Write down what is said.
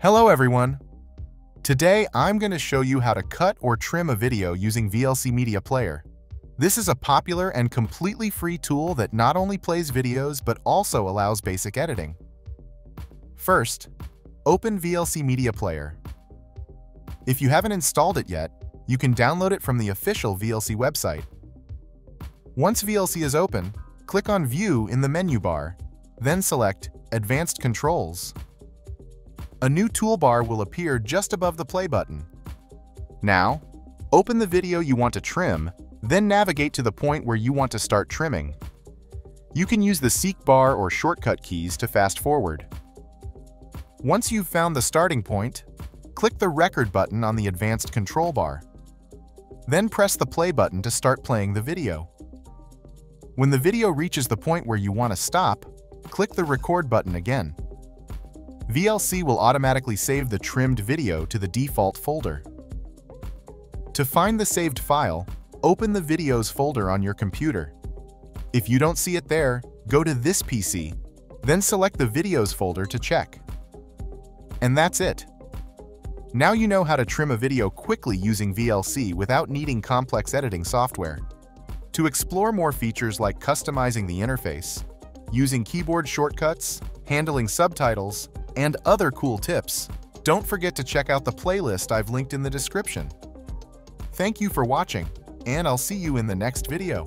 Hello everyone! Today I'm going to show you how to cut or trim a video using VLC Media Player. This is a popular and completely free tool that not only plays videos but also allows basic editing. First, open VLC Media Player. If you haven't installed it yet, you can download it from the official VLC website. Once VLC is open, click on View in the menu bar, then select Advanced Controls. A new toolbar will appear just above the play button. Now, open the video you want to trim, then navigate to the point where you want to start trimming. You can use the seek bar or shortcut keys to fast forward. Once you've found the starting point, click the record button on the advanced control bar. Then press the play button to start playing the video. When the video reaches the point where you want to stop, click the record button again. VLC will automatically save the trimmed video to the default folder. To find the saved file, open the Videos folder on your computer. If you don't see it there, go to this PC, then select the Videos folder to check. And that's it. Now you know how to trim a video quickly using VLC without needing complex editing software. To explore more features like customizing the interface, using keyboard shortcuts, handling subtitles, and other cool tips, don't forget to check out the playlist I've linked in the description. Thank you for watching, and I'll see you in the next video.